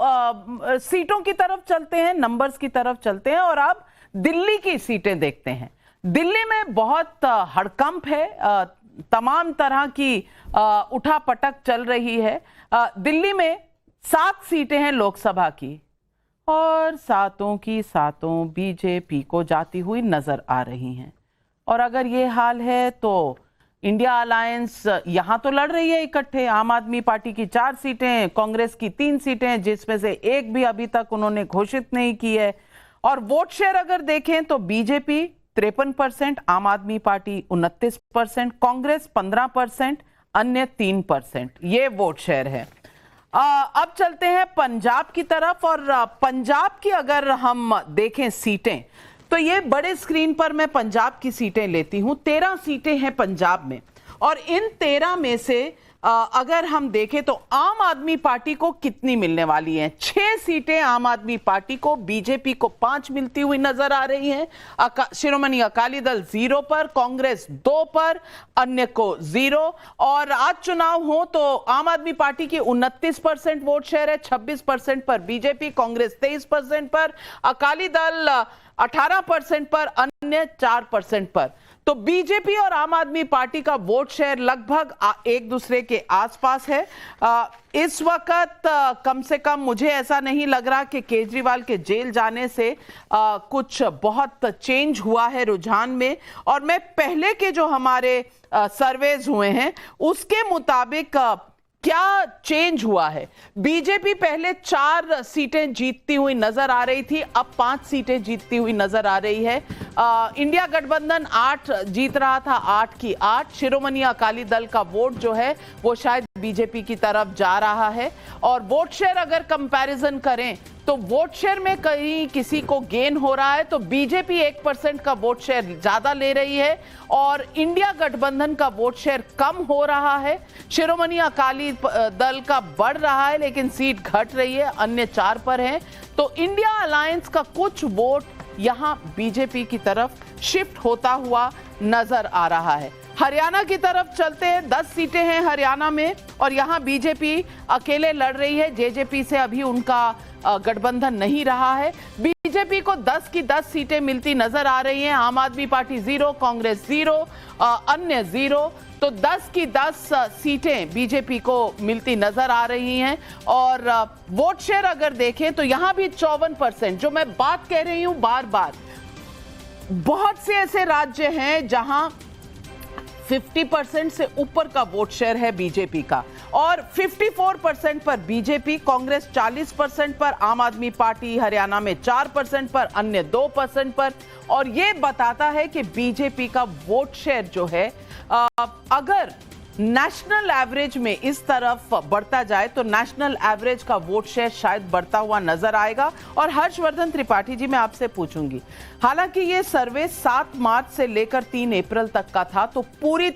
सीटों की तरफ चलते हैं, नंबर्स की तरफ चलते हैं और अब दिल्ली की सीटें देखते हैं। दिल्ली में बहुत हड़कंप है, तमाम तरह की उठापटक चल रही है। दिल्ली में 7 सीटें हैं लोकसभा की और सातों की सातों बीजेपी को जाती हुई नजर आ रही हैं। और अगर ये हाल है तो इंडिया अलायंस यहां तो लड़ रही है इकट्ठे। आम आदमी पार्टी की 4 सीटें, कांग्रेस की 3 सीटें, जिसमें से एक भी अभी तक उन्होंने घोषित नहीं की है। और वोट शेयर अगर देखें तो बीजेपी 53%, आम आदमी पार्टी 29%, कांग्रेस 15%, अन्य 3%, ये वोट शेयर है। अब चलते हैं पंजाब की तरफ। और पंजाब की अगर हम देखें सीटें तो ये बड़े स्क्रीन पर मैं पंजाब की सीटें लेती हूं। 13 सीटें हैं पंजाब में और इन 13 में से अगर हम देखें तो आम आदमी पार्टी को कितनी मिलने वाली हैं। 6 सीटें आम आदमी पार्टी को, बीजेपी को 5 मिलती हुई नजर आ रही हैं। शिरोमणि अकाली दल 0 पर, कांग्रेस 2 पर, अन्य को 0। और आज चुनाव हो तो आम आदमी पार्टी की 29% वोट शेयर है, 26% पर बीजेपी, कांग्रेस 23% पर, अकाली दल 18% पर, अन्य 4% पर। तो बीजेपी और आम आदमी पार्टी का वोट शेयर लगभग एक दूसरे के आसपास है। इस वक्त कम से कम मुझे ऐसा नहीं लग रहा कि केजरीवाल के जेल जाने से कुछ बहुत चेंज हुआ है रुझान में। और मैं पहले के जो हमारे सर्वेज हुए हैं उसके मुताबिक क्या चेंज हुआ है। बीजेपी पहले 4 सीटें जीतती हुई नजर आ रही थी, अब 5 सीटें जीतती हुई नजर आ रही है। इंडिया गठबंधन 8 जीत रहा था, 8 की 8। शिरोमणि अकाली दल का वोट जो है वो शायद बीजेपी की तरफ जा रहा है। और वोट शेयर अगर कंपैरिजन करें तो वोट शेयर में कहीं किसी को गेन हो रहा है तो बीजेपी 1% का वोट शेयर ज्यादा ले रही है और इंडिया गठबंधन का वोट शेयर कम हो रहा है। शिरोमणि अकाली दल का बढ़ रहा है लेकिन सीट घट रही है, अन्य 4 पर है। तो इंडिया अलायंस का कुछ वोट यहां बीजेपी की तरफ शिफ्ट होता हुआ नजर आ रहा है। हरियाणा की तरफ चलते हैं। 10 सीटें हैं हरियाणा में और यहां बीजेपी अकेले लड़ रही है। जेजेपी से अभी उनका गठबंधन नहीं रहा है। बीजेपी को 10 की 10 सीटें मिलती नजर आ रही हैं। आम आदमी पार्टी 0, कांग्रेस 0, अन्य 0। तो 10 की 10 सीटें बीजेपी को मिलती नजर आ रही हैं। और वोट शेयर अगर देखें तो यहां भी 54%, जो मैं बात कह रही हूं बार बार, बहुत से ऐसे राज्य हैं जहां 50% से ऊपर का वोट शेयर है बीजेपी का और 54% पर बीजेपी, कांग्रेस 40% पर, आम आदमी पार्टी हरियाणा में 4% पर, अन्य 2% पर। और यह बताता है कि बीजेपी का वोट शेयर जो है अगर नेशनल एवरेज में इस तरफ बढ़ता जाए तो नेशनल एवरेज का वोट शेयर शायद बढ़ता हुआ नजर आएगा। और हर्षवर्धन त्रिपाठी जी, मैं आपसे पूछूंगी, हालांकि ये सर्वे 7 मार्च से लेकर 3 अप्रैल तक का था, तो पूरी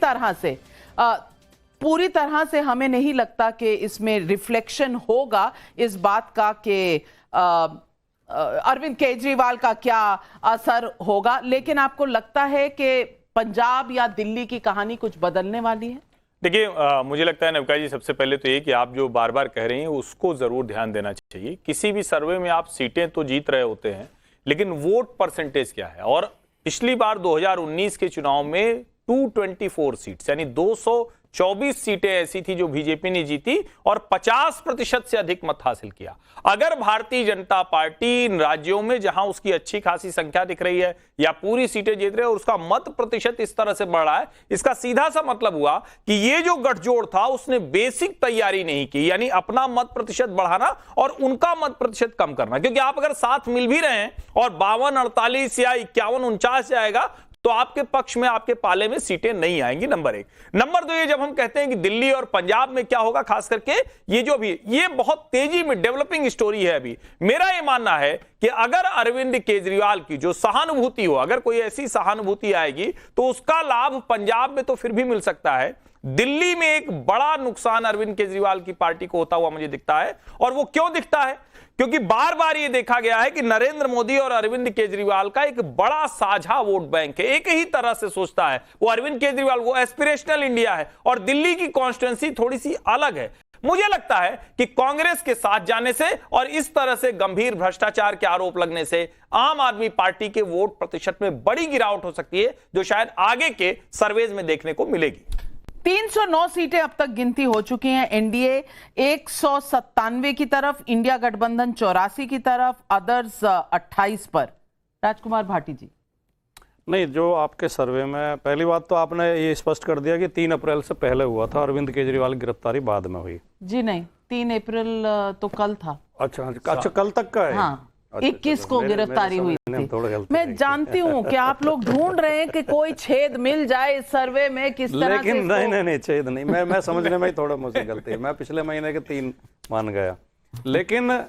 तरह से हमें नहीं लगता कि इसमें रिफ्लेक्शन होगा इस बात का कि अरविंद केजरीवाल का क्या असर होगा। लेकिन आपको लगता है कि पंजाब या दिल्ली की कहानी कुछ बदलने वाली है? देखिए, मुझे लगता है नवका जी, सबसे पहले तो ये कि आप जो बार बार कह रही हैं उसको जरूर ध्यान देना चाहिए। किसी भी सर्वे में आप सीटें तो जीत रहे होते हैं लेकिन वोट परसेंटेज क्या है। और पिछली बार 2019 के चुनाव में 224 सीट्स यानी 224 सीटें ऐसी थी जो बीजेपी ने जीती और 50% से अधिक मत हासिल किया। अगर भारतीय जनता पार्टी इन राज्यों में जहां उसकी अच्छी खासी संख्या दिख रही है या पूरी सीटें जीत रही है और उसका मत प्रतिशत इस तरह से बढ़ रहा है, इसका सीधा सा मतलब हुआ कि ये जो गठजोड़ था उसने बेसिक तैयारी नहीं की, यानी अपना मत प्रतिशत बढ़ाना और उनका मत प्रतिशत कम करना। क्योंकि आप अगर साथ मिल भी रहे हैं और 52, 48 या 51, 49 जाएगा तो आपके पक्ष में, आपके पाले में सीटें नहीं आएंगी, नंबर 1। नंबर 2, ये जब हम कहते हैं कि दिल्ली और पंजाब में क्या होगा, खास करके ये जो भी, ये बहुत तेजी में डेवलपिंग स्टोरी है अभी। मेरा ये मानना है कि अगर अरविंद केजरीवाल की जो सहानुभूति हो, अगर कोई ऐसी सहानुभूति आएगी तो उसका लाभ पंजाब में तो फिर भी मिल सकता है। दिल्ली में एक बड़ा नुकसान अरविंद केजरीवाल की पार्टी को होता हुआ मुझे दिखता है। और वो क्यों दिखता है? क्योंकि बार बार ये देखा गया है कि नरेंद्र मोदी और अरविंद केजरीवाल का एक बड़ा साझा वोट बैंक है, एक ही तरह से सोचता है। वो अरविंद केजरीवाल वो एस्पिरेशनल इंडिया है और दिल्ली की कॉन्स्टिट्यूंसी थोड़ी सी अलग है। मुझे लगता है कि कांग्रेस के साथ जाने से और इस तरह से गंभीर भ्रष्टाचार के आरोप लगने से आम आदमी पार्टी के वोट प्रतिशत में बड़ी गिरावट हो सकती है, जो शायद आगे के सर्वेज में देखने को मिलेगी। 309 सीटें अब तक गिनती हो चुकी हैं। एनडीए 197 की तरफ, इंडिया गठबंधन 84 की तरफ, अदर्स 28 पर। राजकुमार भाटी जी, नहीं, जो आपके सर्वे में पहली बात तो आपने ये स्पष्ट कर दिया कि 3 अप्रैल से पहले हुआ था, अरविंद केजरीवाल की गिरफ्तारी बाद में हुई। जी नहीं, 3 अप्रैल तो कल था। अच्छा, कल तक का है। हाँ, अच्छा, 21 को गिरफ्तारी हुई थी। मैं जानती हूँ कि आप लोग ढूंढ रहे हैं कि कोई छेद मिल जाए इस सर्वे में, किस तरह लेकिन से नहीं, छेद नहीं। मैं समझने में ही थोड़ा मुझसे गलती है। मैं पिछले महीने के 3 मान गया। लेकिन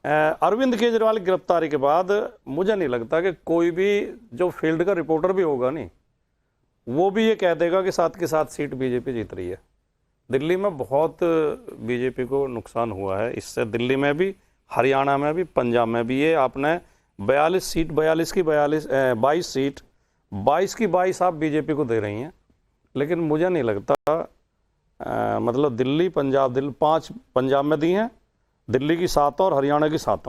अरविंद केजरीवाल की गिरफ्तारी के बाद मुझे नहीं लगता कि कोई भी जो फील्ड का रिपोर्टर भी होगा नहीं, वो भी ये कह देगा कि 7 की 7 सीट बीजेपी जीत रही है। दिल्ली में बहुत बीजेपी को नुकसान हुआ है इससे, दिल्ली में भी, हरियाणा में भी, पंजाब में भी। ये आपने 42 सीट, 22 की 22 सीट, 22 की 22 आप बीजेपी को दे रही हैं। लेकिन मुझे नहीं लगता मतलब दिल्ली, पंजाब, 5 पंजाब में दी हैं, दिल्ली की 7 और हरियाणा की 7।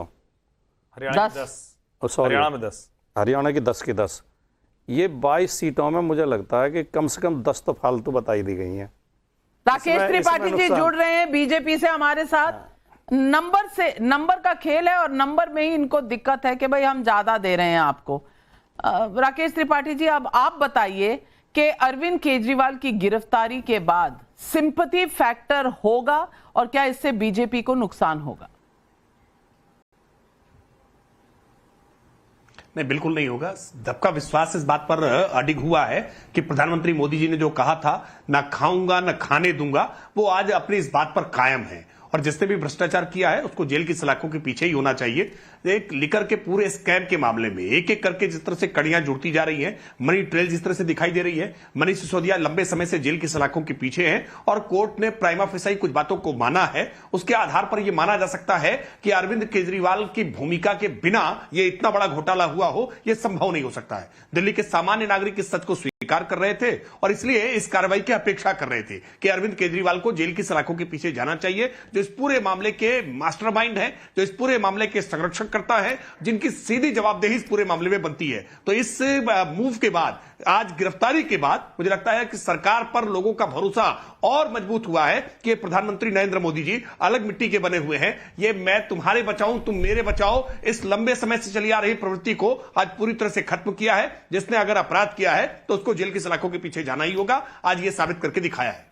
हरियाणा की 10। हरियाणा में 10, हरियाणा की 10 की 10। ये 22 सीटों में मुझे लगता है कि कम से कम 10 तो फालतू बताई दी गई हैं। राकेश त्रिपाठी जी जुड़ रहे हैं बीजेपी से हमारे साथ। नंबर का खेल है और नंबर में ही इनको दिक्कत है कि भाई हम ज्यादा दे रहे हैं आपको। राकेश त्रिपाठी जी, अब आप बताइए कि अरविंद केजरीवाल की गिरफ्तारी के बाद सिंपैथी फैक्टर होगा और क्या इससे बीजेपी को नुकसान होगा? नहीं, बिल्कुल नहीं होगा। सबका विश्वास इस बात पर अडिग हुआ है कि प्रधानमंत्री मोदी जी ने जो कहा था, ना खाऊंगा ना खाने दूंगा, वो आज अपनी इस बात पर कायम है। और जिसने भी भ्रष्टाचार किया है उसको जेल की सलाखों के पीछे ही होना चाहिए। एक लिकर के पूरे स्कैम के मामले में एक एक करके जिस तरह से कड़ियां जुड़ती जा रही हैं, मनी ट्रेल जिस तरह से दिखाई दे रही है, मनीष सिसोदिया लंबे समय से जेल की सलाखों के पीछे हैं और कोर्ट ने प्राइमा फेसाई कुछ बातों को माना है। उसके आधार पर यह माना जा सकता है कि अरविंद केजरीवाल की भूमिका के बिना यह इतना बड़ा घोटाला हुआ हो, यह संभव नहीं हो सकता है। दिल्ली के सामान्य नागरिक इस सच को स्वीकार कर रहे थे और इसलिए इस कार्रवाई की अपेक्षा कर रहे थे कि अरविंद केजरीवाल को जेल की सलाखों के पीछे जाना चाहिए, जो इस पूरे मामले के मास्टरमाइंड है, जो इस पूरे मामले के संरक्षक करता है, जिनकी सीधी जवाबदेही इस पूरे मामले में बनती है। तो इस मूव के बाद, आज गिरफ्तारी के बाद, मुझे लगता है कि सरकार पर लोगों का भरोसा और मजबूत हुआ है कि प्रधानमंत्री नरेंद्र मोदी जी अलग मिट्टी के बने हुए हैं। ये मैं तुम्हारे बचाऊं तुम मेरे बचाओ, इस लंबे समय से चली आ रही प्रवृत्ति को आज पूरी तरह से खत्म किया है। जिसने अगर अपराध किया है तो उसको जेल की सलाखों के पीछे जाना ही होगा। आज ये साबित करके दिखाया है।